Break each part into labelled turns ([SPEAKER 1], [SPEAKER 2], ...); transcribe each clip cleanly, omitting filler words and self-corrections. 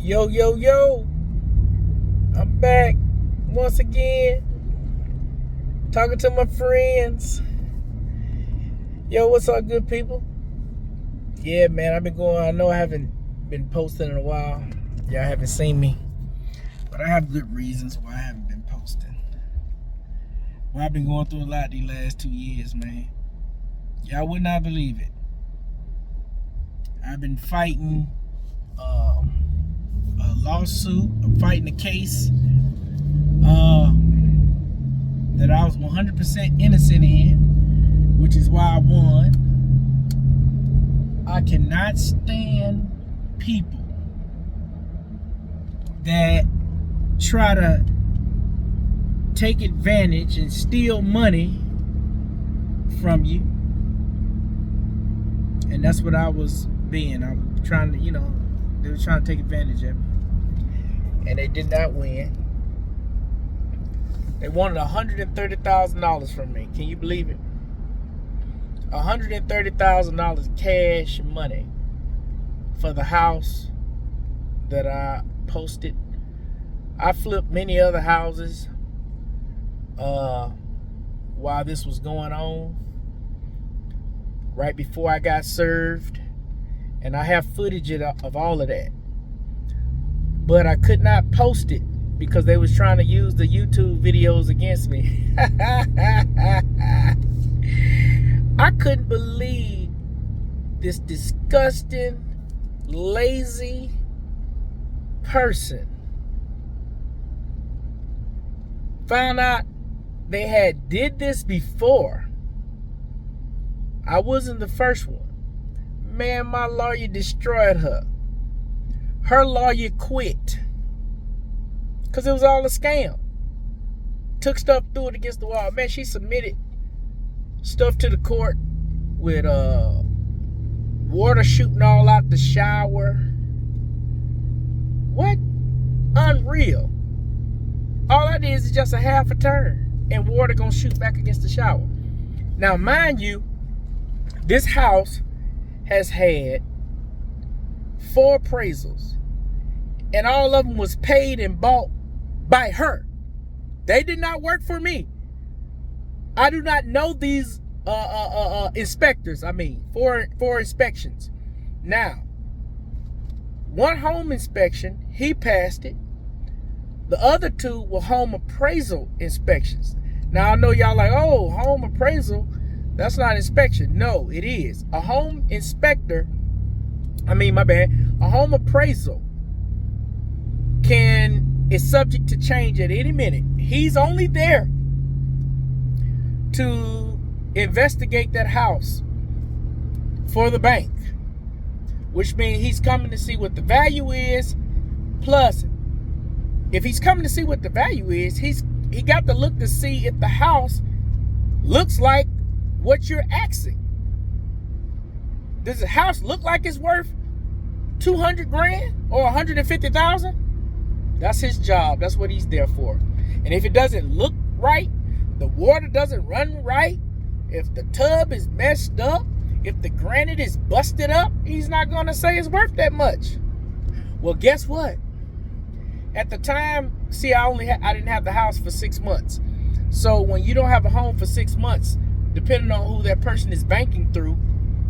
[SPEAKER 1] Yo, yo, yo. I'm back once again. Talking to my friends. Yo, what's up, good people? Yeah, man, I know I haven't been posting in a while. Y'all haven't seen me. But I have good reasons why I haven't been posting. Well, I've been going through a lot these last 2 years, man. Y'all would not believe it. I've been fighting a lawsuit. I'm fighting a case that I was 100% innocent in, which is why I won. I cannot stand people that try to take advantage and steal money from you. And that's what I was being. I was trying to, they were trying to take advantage of me. And they did not win. They wanted $130,000 from me. Can you believe it? $130,000 cash money for the house that I posted. I flipped many other houses while this was going on, right before I got served. And I have footage of all of that. But I could not post it because they was trying to use the YouTube videos against me. I couldn't believe this disgusting, lazy person found out they had did this before. I wasn't the first one. Man, my lawyer destroyed her. Her lawyer quit because it was all a scam. Took stuff, threw it against the wall. Man, she submitted stuff to the court with water shooting all out the shower. What? Unreal. All I did is just a half a turn and water gonna shoot back against the shower. Now, mind you, this house has had 4 appraisals, and all of them was paid and bought by her. They did not work for me. I do not know these inspectors. For inspections. Now, one home inspection, he passed it. The other 2 were home appraisal inspections. Now, I know y'all like, oh, home appraisal, that's not inspection. No, it is. A home inspector, a home appraisal is subject to change at any minute. He's only there to investigate that house for the bank, which means he's coming to see what the value is. Plus, if he's coming to see what the value is, he got to look to see if the house looks like what you're asking. Does the house look like it's worth $200,000 or $150,000? That's his job. That's what he's there for. And if it doesn't look right, the water doesn't run right, if the tub is messed up, if the granite is busted up, he's not going to say it's worth that much. Well, guess what? At the time, see, I didn't have the house for 6 months. So when you don't have a home for 6 months, depending on who that person is banking through,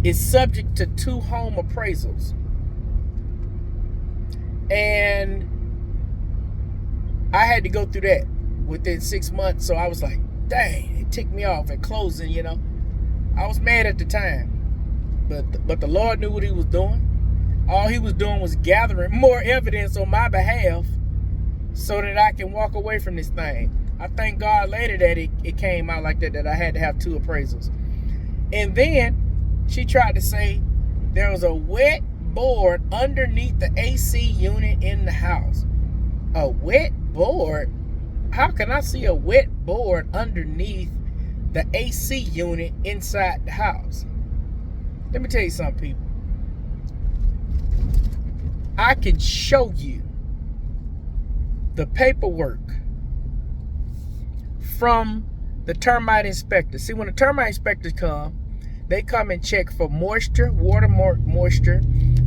[SPEAKER 1] is subject to 2 home appraisals. And I had to go through that within 6 months. So I was like, dang, it ticked me off at closing, I was mad at the time. But the Lord knew what he was doing. All he was doing was gathering more evidence on my behalf so that I can walk away from this thing. I thank God later that it came out like that I had to have 2 appraisals. And then she tried to say there was a wet board underneath the AC unit in the house. A wet board? How can I see a wet board underneath the AC unit inside the house? Let me tell you something, people. I can show you the paperwork from the termite inspector. See, when the termite inspectors come, they come and check for moisture, water moisture,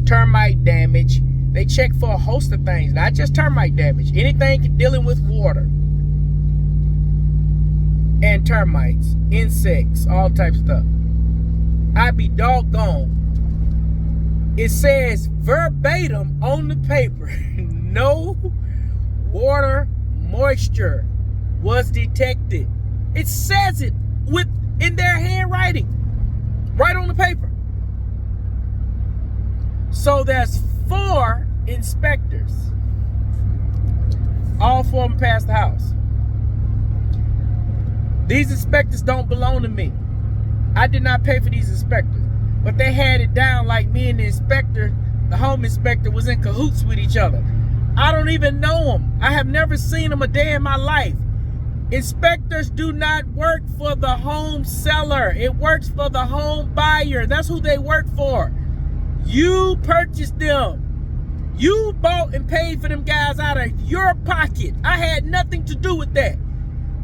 [SPEAKER 1] termite damage, They check for a host of things, not just termite damage. Anything dealing with water and termites, insects, all types of stuff. I'd be doggone. It says verbatim on the paper, no water moisture was detected. It says it in their handwriting, right on the paper. So there's 4 inspectors. All 4 of them passed the house. These inspectors don't belong to me. I did not pay for these inspectors. But they had it down like me and the inspector, the home inspector, was in cahoots with each other. I don't even know them. I have never seen them a day in my life. Inspectors do not work for the home seller. It works for the home buyer. That's who they work for. You purchased them. You bought and paid for them guys out of your pocket. I had nothing to do with that.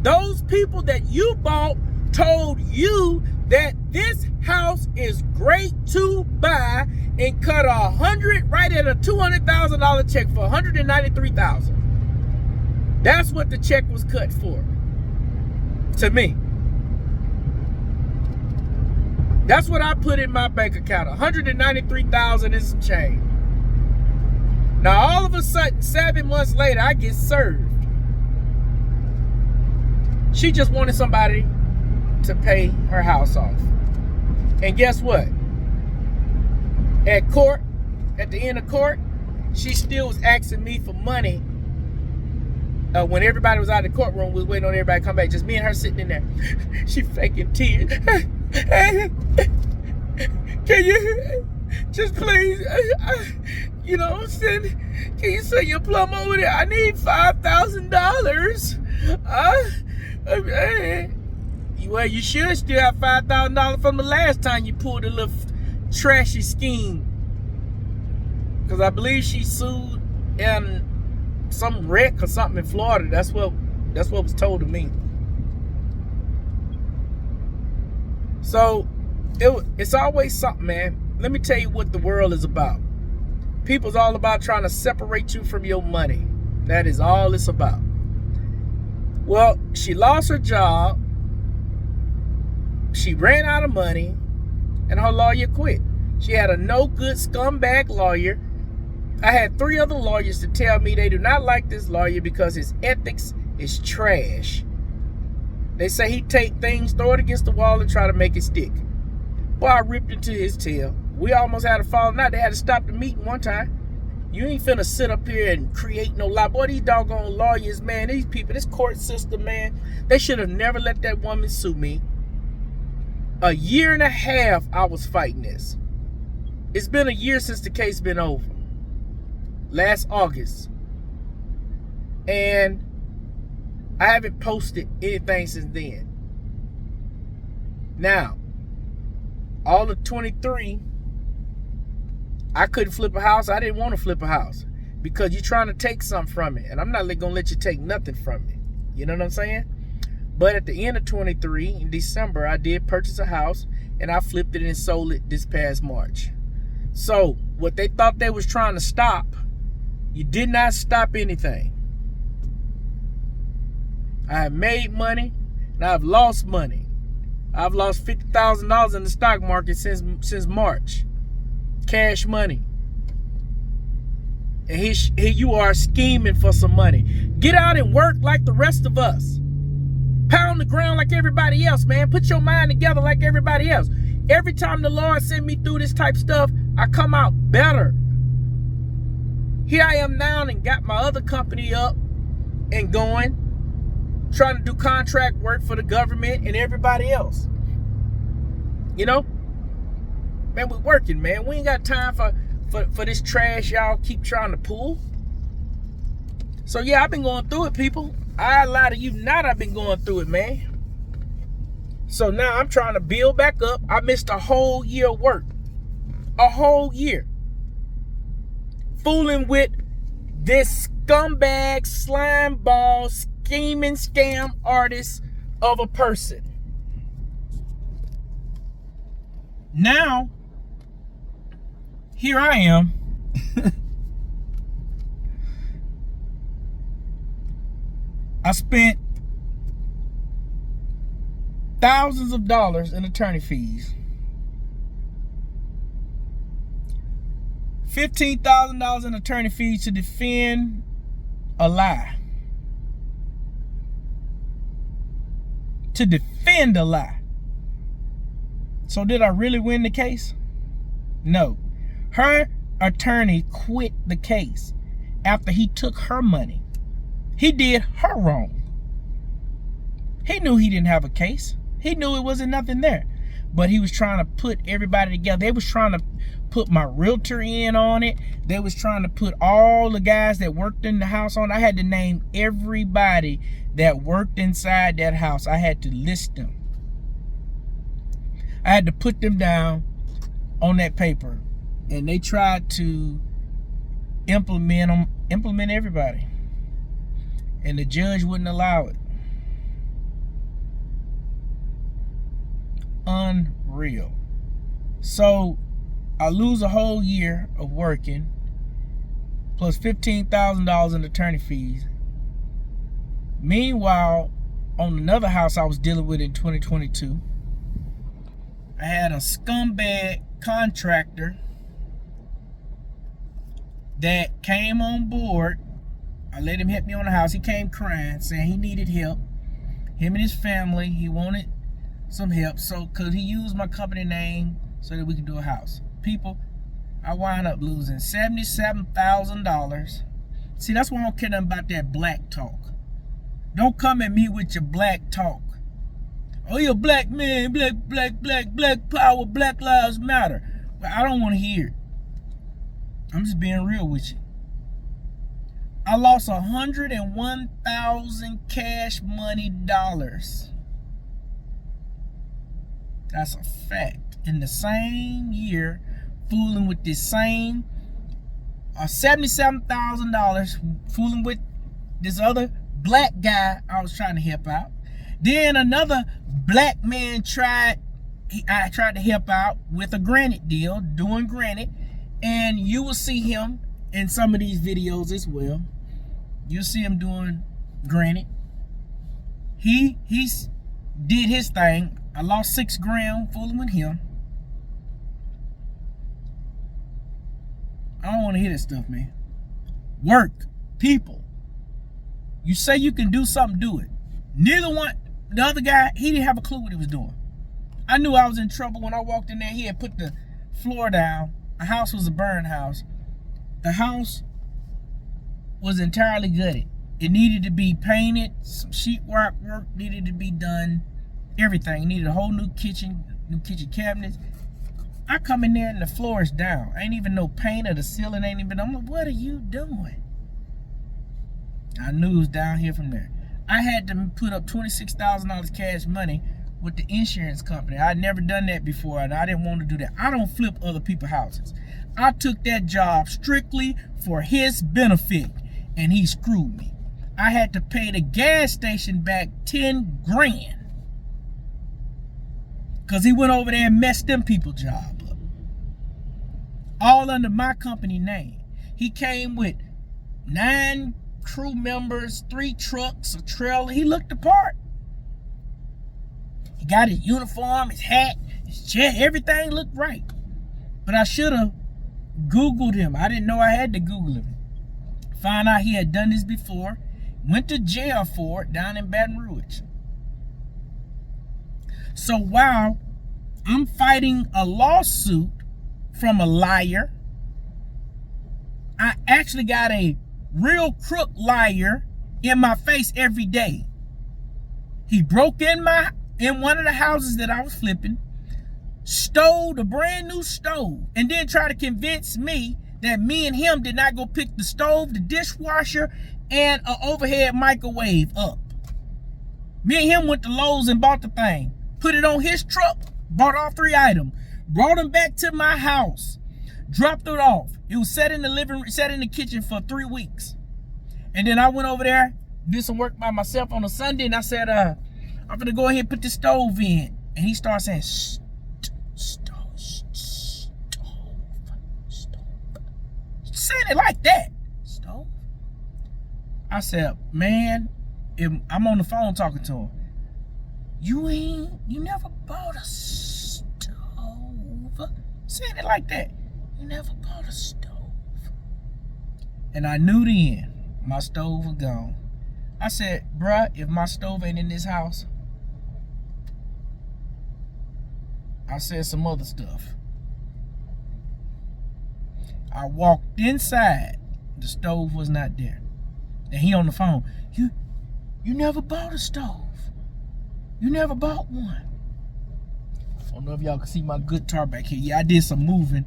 [SPEAKER 1] Those people that you bought told you that this house is great to buy and cut right at a $200,000 check for $193,000. That's what the check was cut for. To me. That's what I put in my bank account. $193,000 and some change. Now all of a sudden, 7 months later, I get served. She just wanted somebody to pay her house off. And guess what? At court, at the end of court, she still was asking me for money. When everybody was out of the courtroom, we was waiting on everybody to come back. Just me and her sitting in there. She faking tears. Can you just please, you know what I'm saying? Can you send your plum over there? I need $5,000. Well, you should still have $5,000 from the last time you pulled a little trashy scheme. Because I believe she sued in some wreck or something in Florida. That's what was told to me. So it's always something, man. Let me tell you what the world is about. People's all about trying to separate you from your money. That is all it's about. Well, she lost her job. She ran out of money, and her lawyer quit. She had a no good scumbag lawyer. I had 3 other lawyers to tell me they do not like this lawyer because his ethics is trash. They say he take things, throw it against the wall, and try to make it stick. Boy, I ripped into his tail. We almost had a falling out. They had to stop the meeting one time. You ain't finna sit up here and create no lie. Boy, these doggone lawyers, man, these people, this court system, man, they should have never let that woman sue me. A year and a half I was fighting this. It's been a year since the case been over. Last August. And I haven't posted anything since then. Now, all of 23, I couldn't flip a house. I didn't want to flip a house because you're trying to take something from it. And I'm not going to let you take nothing from it. You know what I'm saying? But at the end of 23, in December, I did purchase a house and I flipped it and sold it this past March. So what they thought they was trying to stop, you did not stop anything. I have made money and I've lost money. I've lost $50,000 in the stock market since March. Cash money. And here you are scheming for some money. Get out and work like the rest of us. Pound the ground like everybody else, man. Put your mind together like everybody else. Every time the Lord send me through this type of stuff, I come out better. Here I am now and got my other company up and going. Trying to do contract work for the government and everybody else. You know? Man, we're working, man. We ain't got time for this trash y'all keep trying to pull. So yeah, I've been going through it, people. I lie to you not, I've been going through it, man. So now I'm trying to build back up. I missed a whole year of work. A whole year. Fooling with this scumbag, slime ball, scheming scam artist of a person. Now, here I am. I spent thousands of dollars in attorney fees. $15,000 in attorney fees to defend a lie. To defend a lie. So did I really win the case? No. Her attorney quit the case after he took her money. He did her wrong. He knew he didn't have a case. He knew it wasn't nothing there. But he was trying to put everybody together. They was trying to put my realtor in on it. They was trying to put all the guys that worked in the house on. I had to name everybody that worked inside that house. I had to list them. I had to put them down on that paper. And they tried to implement everybody. And the judge wouldn't allow it. Unreal. So I lose a whole year of working, plus $15,000 in attorney fees. Meanwhile, on another house I was dealing with in 2022, I had a scumbag contractor that came on board. I let him hit me on the house. He came crying, saying he needed help. Him and his family, he wanted some help. So, could he use my company name so that we could do a house? People, I wound up losing $77,000. See, that's why I don't care nothing about that black talk. Don't come at me with your black talk. Oh, you're a black man, black power, Black Lives Matter. But I don't want to hear it. I'm just being real with you. I lost 101,000 cash money dollars. That's a fact. In the same year, fooling with this same $77,000, fooling with this other black guy I was trying to help out. Then another black man I tried to help out with a granite deal, doing granite. And you will see him in some of these videos as well. You'll see him doing granite. He did his thing. I lost $6 grand fooling with him. I don't want to hear this stuff, man. Work, people. You say you can do something, do it. Neither one, the other guy, he didn't have a clue what he was doing. I knew I was in trouble when I walked in there. He had put the floor down. The house was a burn house. The house was entirely gutted. It needed to be painted. Some sheetrock work needed to be done. Everything. It needed a whole new kitchen cabinets. I come in there and the floor is down. Ain't even no paint, or the ceiling ain't even. I'm like, what are you doing? I knew it was down here from there. I had to put up $26,000 cash money with the insurance company. I'd never done that before, and I didn't want to do that. I don't flip other people's houses. I took that job strictly for his benefit, and he screwed me. I had to pay the gas station back 10 grand because he went over there and messed them people's job up. All under my company name. He came with 9 crew members, 3 trucks, a trailer. He looked the part. He got his uniform, his hat, his chair, everything looked right. But I should have Googled him. I didn't know I had to Google him. Found out he had done this before. Went to jail for it down in Baton Rouge. So while I'm fighting a lawsuit from a liar, I actually got a real crook liar in my face every day. He broke in one of the houses that I was flipping, stole the brand new stove, and then tried to convince me that me and him did not go pick the stove, the dishwasher, and an overhead microwave up. Me and him went to Lowe's and bought the thing, put it on his truck, bought all 3 items, brought them back to my house, dropped it off. It was set in the kitchen for 3 weeks. And then I went over there, did some work by myself on a Sunday, and I said, I'm gonna go ahead and put the stove in. And he started saying, stove. Saying it like that. Stove? I said, man, I'm on the phone talking to him. You never bought a stove. Saying it like that. You never bought a stove. And I knew then my stove was gone. I said, bruh, if my stove ain't in this house, I said some other stuff. I walked inside. The stove was not there. And he on the phone. You never bought a stove. You never bought one. I don't know if y'all can see my guitar back here. Yeah, I did some moving.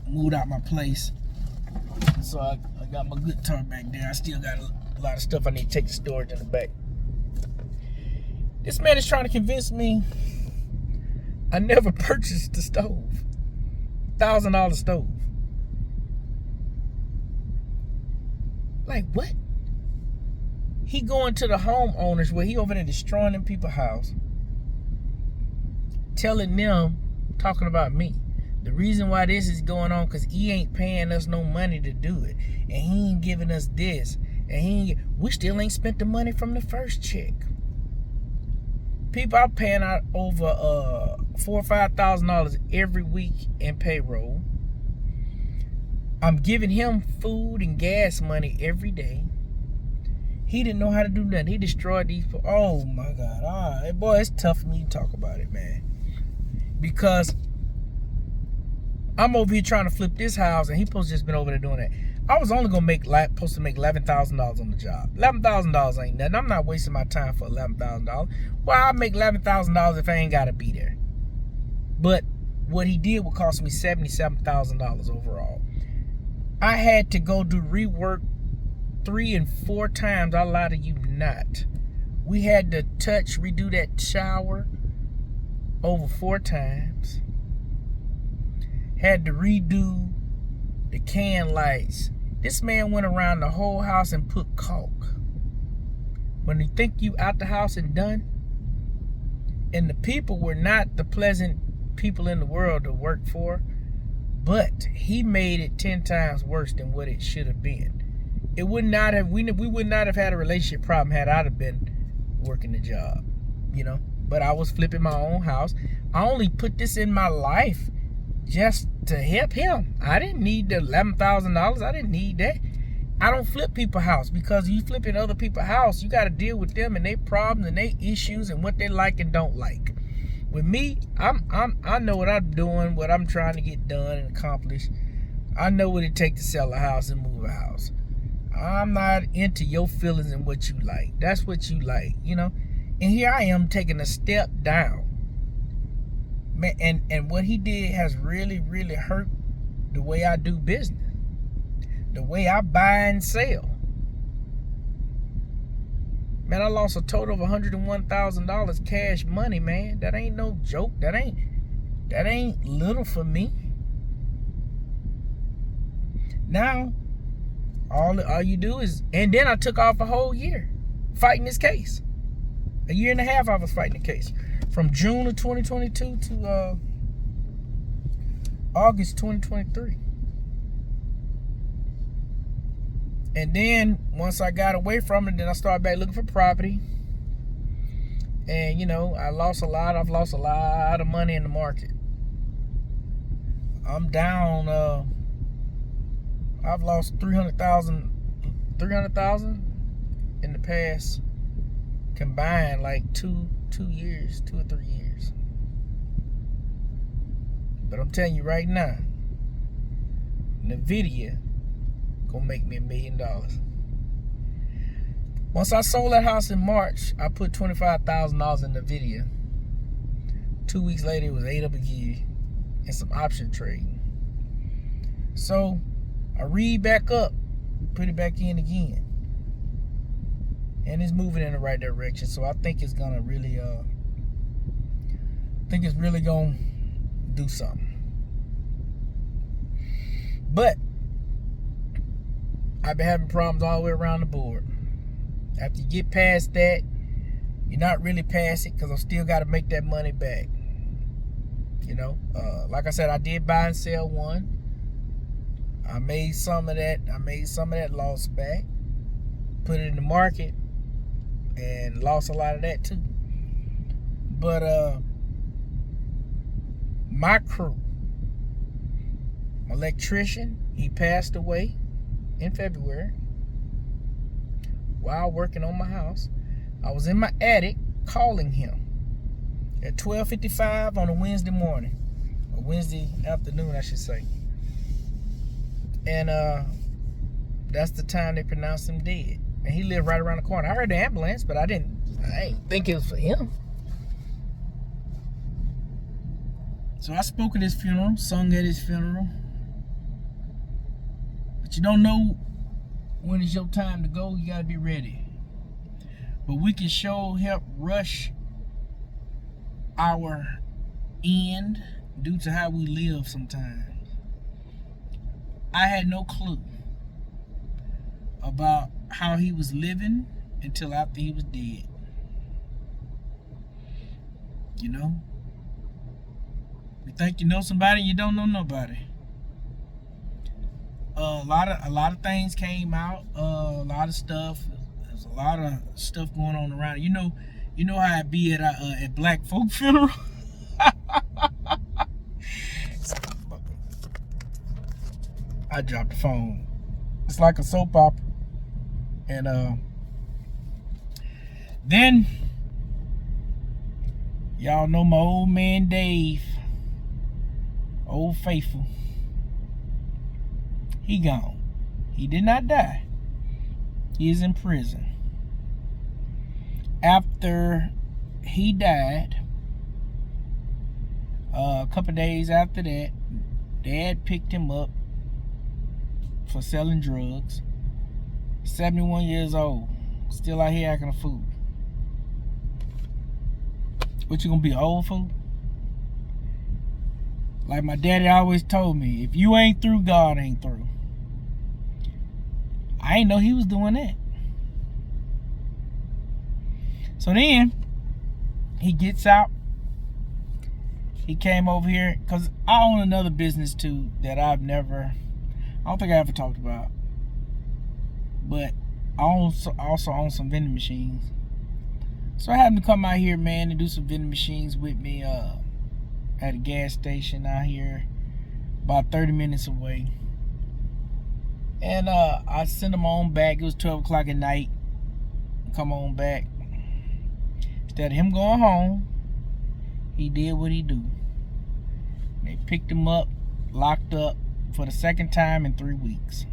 [SPEAKER 1] Moved out my place. So I got my guitar back there. I still got a lot of stuff I need to take to storage in the back. This man is trying to convince me I never purchased the stove. $1,000 stove. Like what? He going to the homeowners where he over there destroying them people's house, telling them, talking about me. The reason why this is going on because he ain't paying us no money to do it, and he ain't giving us this, and we still ain't spent the money from the first check. People are paying out over $4,000 or $5,000 every week in payroll. I'm giving him food and gas money every day. He didn't know how to do nothing. He destroyed these people. Oh my God. Boy, it's tough for me to talk about it, man. Because I'm over here trying to flip this house and he supposed to just been over there doing that. I was only supposed to make $11,000 on the job. $11,000 ain't nothing. I'm not wasting my time for $11,000. Well, I make $11,000 if I ain't gotta be there. But what he did would cost me $77,000 overall. I had to go do rework 3 and 4 times. I lie to you not. We had to redo that shower over 4 times. Had to redo the can lights. This man went around the whole house and put caulk. When you think you out the house and done, and the people were not the pleasant people in the world to work for, but he made it 10 times worse than what it should have been. It would not have, we would not have had a relationship problem had I have been working the job, you know. But I was flipping my own house. I only put this in my life just to help him. I didn't need the $11,000. I didn't need that. I don't flip people's house because you flipping other people's house, you got to deal with them and their problems and their issues and what they like and don't like. With me, I know what I'm doing, what I'm trying to get done and accomplish. I know what it takes to sell a house and move a house. I'm not into your feelings and what you like. That's what you like, you know. And here I am taking a step down. Man, and what he did has really, really hurt the way I do business. The way I buy and sell. Man, I lost a total of $101,000 cash money, man. That ain't no joke. That ain't little for me. Now, all you do is, and then I took off a whole year fighting this case. A year and a half I was fighting the case. From June of 2022 to August 2023. And then once I got away from it, then I started back looking for property. And you know, I've lost a lot of money in the market. I'm down, I've lost $300,000 in the past combined, like 2 years, 2 or 3 years. But I'm telling you right now, NVIDIA gonna make me $1 million. Once I sold that house in March, I put $25,000 in NVIDIA. 2 weeks later, it was ate up again and some option trading. So I read back up, put it back in again, and it's moving in the right direction. So I think it's gonna really, gonna do something. But I've been having problems all the way around the board. After you get past that, you're not really past it because I still got to make that money back. You know, like I said, I did buy and sell one. I made some of that loss back. put it in the market and lost a lot of that too. But my crew, my electrician, he passed away in February while working on my house. I was in my attic calling him at 12:55 on a Wednesday morning, or Wednesday afternoon, I should say. And that's the time they pronounced him dead. And he lived right around the corner. I heard the ambulance, but I didn't think it was for him. So I spoke at his funeral, sung at his funeral. But you don't know when it's your time to go. You gotta be ready. But we can sure help rush our end due to how we live sometimes. I had no clue about how he was living until after he was dead. You know? You think you know somebody, you don't know nobody. A lot of things came out. A lot of stuff. There's a lot of stuff going on around. You know how it be at black folk funeral. I dropped the phone. It's like a soap opera. And then y'all know my old man Dave, Old Faithful. He gone. He did not die. He is in prison. After he died, a couple days after that, Dad picked him up for selling drugs. 71 years old, still out here acting a fool. What, you gonna be an old fool? Like my daddy always told me, if you ain't through, God ain't through. I ain't know he was doing that. So then, he gets out. He came over here, because I own another business too that I don't think I ever talked about. But I also own some vending machines. So I had him to come out here, man, and do some vending machines with me at a gas station out here about 30 minutes away. And I sent him on back. It was 12 o'clock at night. Come on back. Instead of him going home, he did what he do. They picked him up, locked up for the second time in 3 weeks.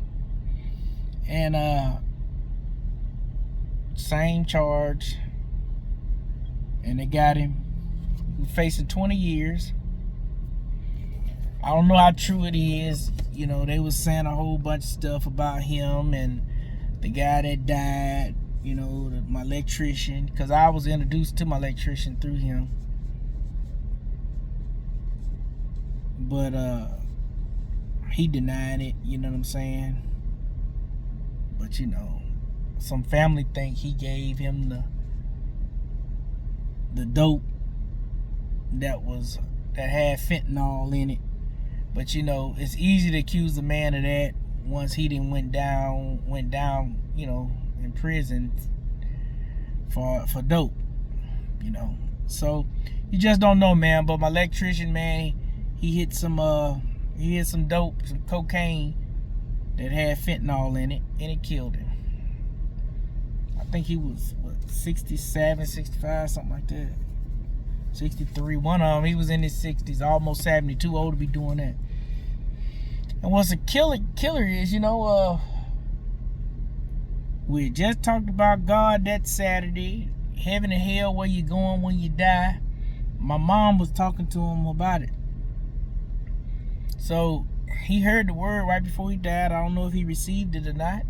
[SPEAKER 1] And same charge. And they got him. He's facing 20 years. I don't know how true it is. You know, they was saying a whole bunch of stuff about him and the guy that died, you know, my electrician, because I was introduced to my electrician through him. But he denied it, you know what I'm saying? But you know, some family think he gave him the dope that had fentanyl in it. But you know, it's easy to accuse the man of that once he done went down, you know, in prison for dope, you know. So you just don't know, man. But my electrician, man, he hit some dope, some cocaine that had fentanyl in it, and it killed him. I think he was 67, 65, something like that. 63. One of them, he was in his 60s, almost 70, too old to be doing that. And what's a killer is, you know, we just talked about God that Saturday, heaven and hell, where you going when you die. My mom was talking to him about it. So he heard the word right before he died. I don't know if he received it or not.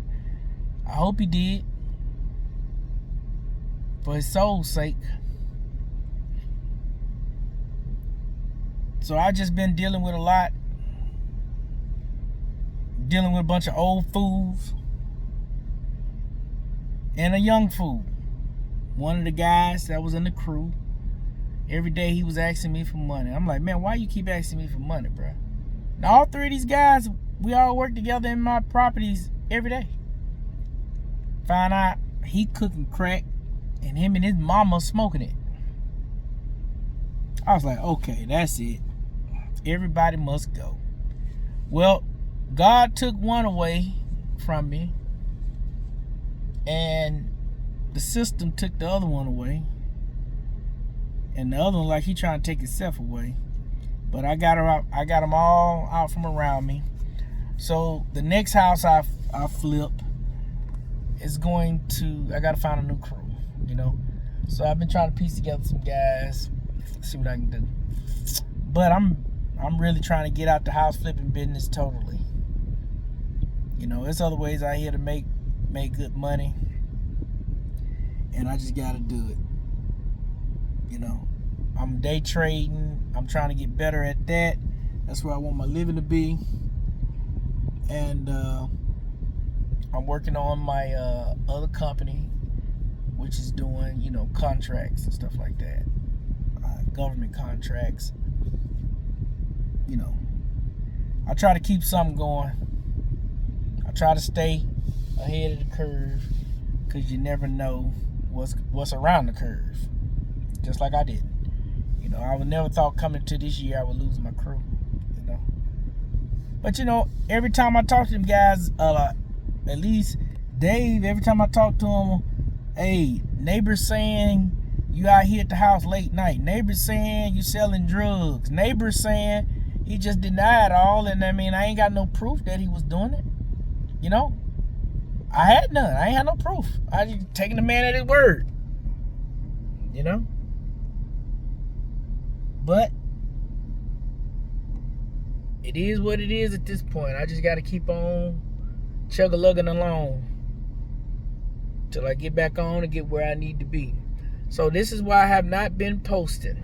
[SPEAKER 1] I hope he did, for his soul's sake. So I just been dealing with a lot. Dealing with a bunch of old fools and a young fool. One of the guys that was in the crew, every day he was asking me for money. I'm like, man, why you keep asking me for money, bro? Now, all three of these guys, we all work together in my properties every day. Found out he cooking crack and him and his mama smoking it. I was like, okay, that's it. Everybody must go. Well, God took one away from me, and the system took the other one away, and the other one, like, he trying to take himself away. But I got her out. I got them all out from around me. So the next house I flip is going to. I gotta find a new crew, you know. So I've been trying to piece together some guys, see what I can do. But I'm really trying to get out the house flipping business totally. You know, there's other ways out here to make good money, and I just gotta do it. You know, I'm day trading. I'm trying to get better at that. That's where I want my living to be. And I'm working on my other company, which is doing, you know, contracts and stuff like that. Government contracts. You know, I try to keep something going. I try to stay ahead of the curve, because you never know what's around the curve. Just like I did. You know, I would never thought coming to this year I would lose my crew. You know, but you know, every time I talk to them guys, at least Dave, every time I talk to him, hey, neighbors saying you out here at the house late night. Neighbors saying you selling drugs. Neighbors saying he just denied all, and I mean, I ain't got no proof that he was doing it. You know, I had none. I ain't had no proof. I just taking the man at his word. You know, but it is what it is at this point. I just got to keep on chug-a-lugging along till I get back on and get where I need to be. So this is why I have not been posting.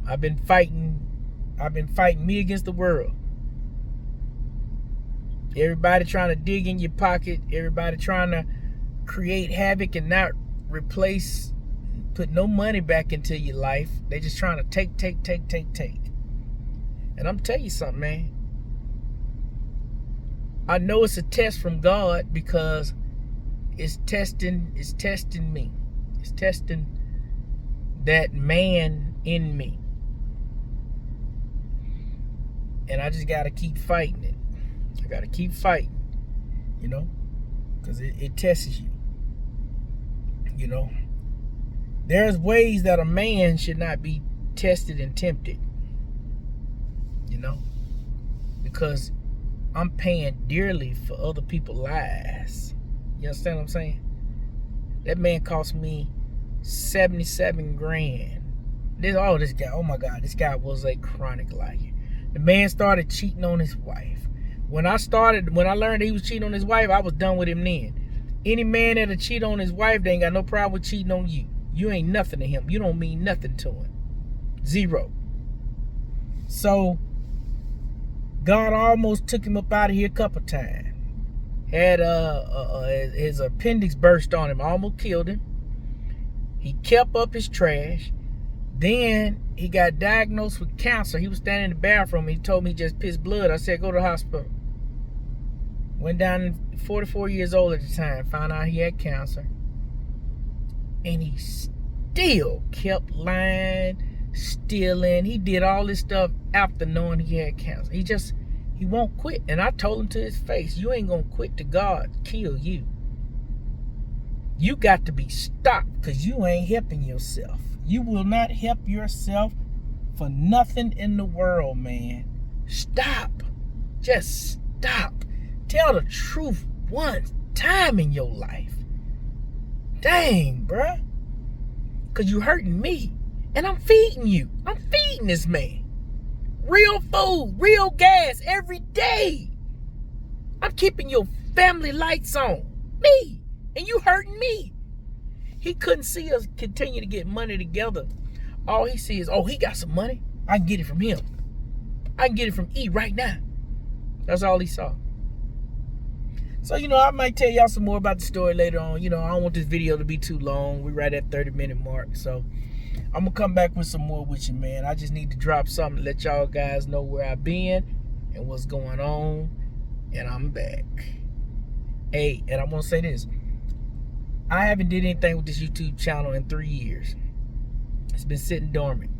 [SPEAKER 1] I've been fighting me against the world. Everybody trying to dig in your pocket. Everybody trying to create havoc and not replace, put no money back into your life. They just trying to take. And I'm telling you something, man. I know it's a test from God, because it's testing me. It's testing that man in me. And I just got to keep fighting it. I got to keep fighting, you know, because it tests you. You know, there's ways that a man should not be tested and tempted, you know, because I'm paying dearly for other people's lives. You understand what I'm saying? That man cost me 77 grand. This guy, oh my God, this guy was a chronic liar. The man started cheating on his wife. When I learned that he was cheating on his wife, I was done with him then. Any man that'll cheat on his wife, they ain't got no problem with cheating on you. You ain't nothing to him. You don't mean nothing to him. Zero. So God almost took him up out of here a couple times. Had his appendix burst on him, almost killed him. He kept up his trash. Then he got diagnosed with cancer. He was standing in the bathroom. He told me he just pissed blood. I said, go to the hospital. Went down, 44 years old at the time. Found out he had cancer. And he still kept lying, stealing. He did all this stuff after knowing he had cancer. He won't quit. And I told him to his face, you ain't going to quit till God kill you. You got to be stopped, because you ain't helping yourself. You will not help yourself for nothing in the world, man. Stop. Just stop. Tell the truth one time in your life. Dang, bruh. Because you hurting me. And I'm feeding you. I'm feeding this man. Real food, real gas every day. I'm keeping your family lights on. Me. And you hurting me. He couldn't see us continue to get money together. All he sees is, oh, he got some money. I can get it from him. I can get it from E right now. That's all he saw. So, you know, I might tell y'all some more about the story later on. You know, I don't want this video to be too long. We're right at 30-minute mark. So I'm going to come back with some more with you, man. I just need to drop something to let y'all guys know where I've been and what's going on. And I'm back. Hey, and I'm gonna say this. I haven't did anything with this YouTube channel in 3 years. It's been sitting dormant.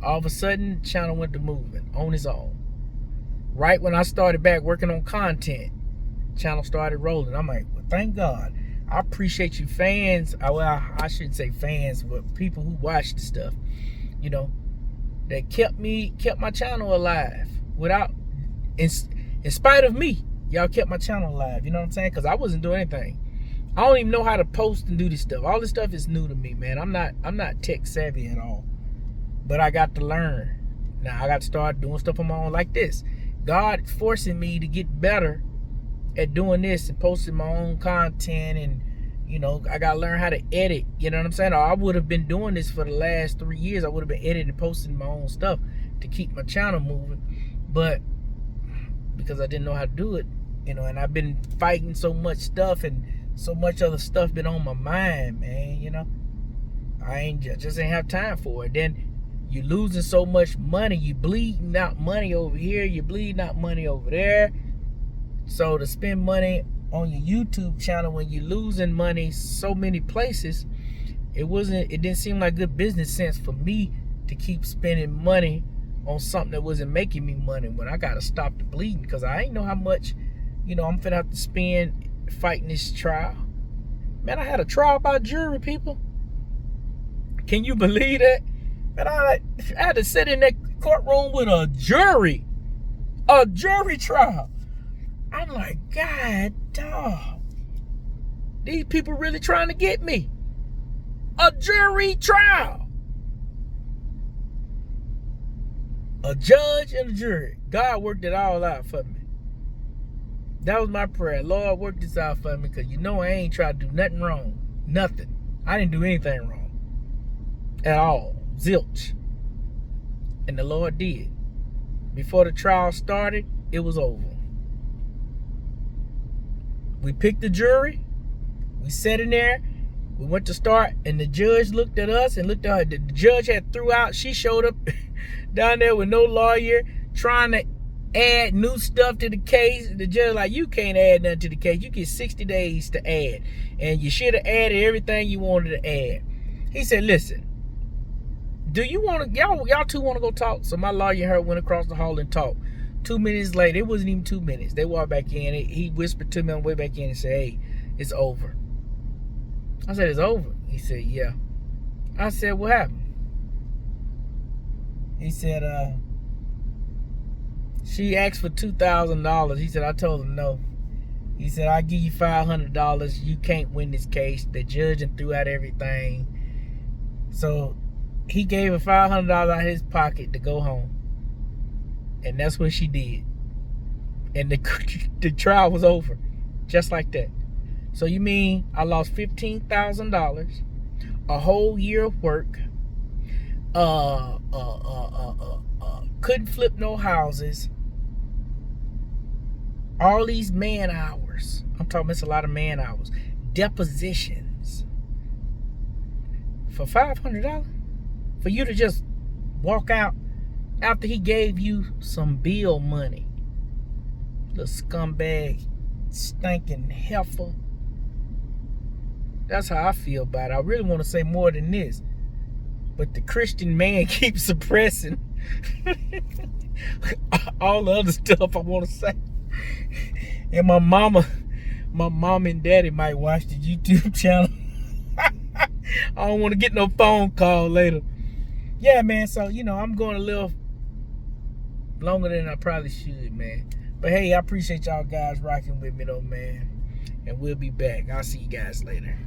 [SPEAKER 1] All of a sudden, the channel went to moving on its own. Right when I started back working on content, channel started rolling. I'm like, well, thank God. I appreciate you fans. Well, I shouldn't say fans, but people who watch the stuff, you know, that kept my channel alive. Without, in spite of me, y'all kept my channel alive. You know what I'm saying? Because I wasn't doing anything. I don't even know how to post and do this stuff. All this stuff is new to me, man. I'm not tech savvy at all. But I got to learn. Now I got to start doing stuff on my own like this. God forcing me to get better at doing this and posting my own content, and you know, I gotta learn how to edit. You know what I'm saying? Or I would have been doing this for the last 3 years. I would have been editing and posting my own stuff to keep my channel moving. But because I didn't know how to do it, you know, and I've been fighting so much stuff, and so much other stuff been on my mind, man, you know. I just ain't have time for it. Then you losing so much money, you bleeding out money over here, you bleeding out money over there. So to spend money on your YouTube channel when you're losing money so many places, it didn't seem like good business sense for me to keep spending money on something that wasn't making me money when I gotta stop the bleeding, because I ain't know how much, you know, I'm finna have to spend fighting this trial. Man, I had a trial by jury, people. Can you believe that? Man, I had to sit in that courtroom with a jury trial. I'm like, God, dog, these people really trying to get me. A jury trial. A judge and a jury. God worked it all out for me. That was my prayer. Lord, work this out for me, because you know I ain't trying to do nothing wrong. Nothing. I didn't do anything wrong. At all. Zilch. And the Lord did. Before the trial started, it was over. We picked the jury. We sat in there. We went to start, and the judge looked at us and looked at her. The judge had threw out. She showed up down there with no lawyer, trying to add new stuff to the case. The judge like, you can't add nothing to the case. You get 60 days to add, and you should have added everything you wanted to add. He said, listen, do you want to, y'all two want to go talk? So my lawyer and her went across the hall and talked. 2 minutes later, it wasn't even 2 minutes. They walked back in. He whispered to me on the way back in and said, hey, it's over. I said, it's over? He said, yeah. I said, what happened? He said, she asked for $2,000. He said, I told him no. He said, I'll give you $500. You can't win this case. The judge and threw out everything. So he gave her $500 out of his pocket to go home. And that's what she did. And the trial was over. Just like that. So you mean I lost $15,000, a whole year of work, couldn't flip no houses, all these man hours. I'm talking, it's a lot of man hours. Depositions. For $500? For you to just walk out after he gave you some bill money. Little scumbag, stinking heifer. That's how I feel about it. I really want to say more than this, but the Christian man keeps suppressing all the other stuff I want to say. And my mom and daddy might watch the YouTube channel. I don't want to get no phone call later. Yeah, man, so, you know, I'm going a little longer than I probably should, man. But hey, I appreciate y'all guys rocking with me though, man. And we'll be back. I'll see you guys later.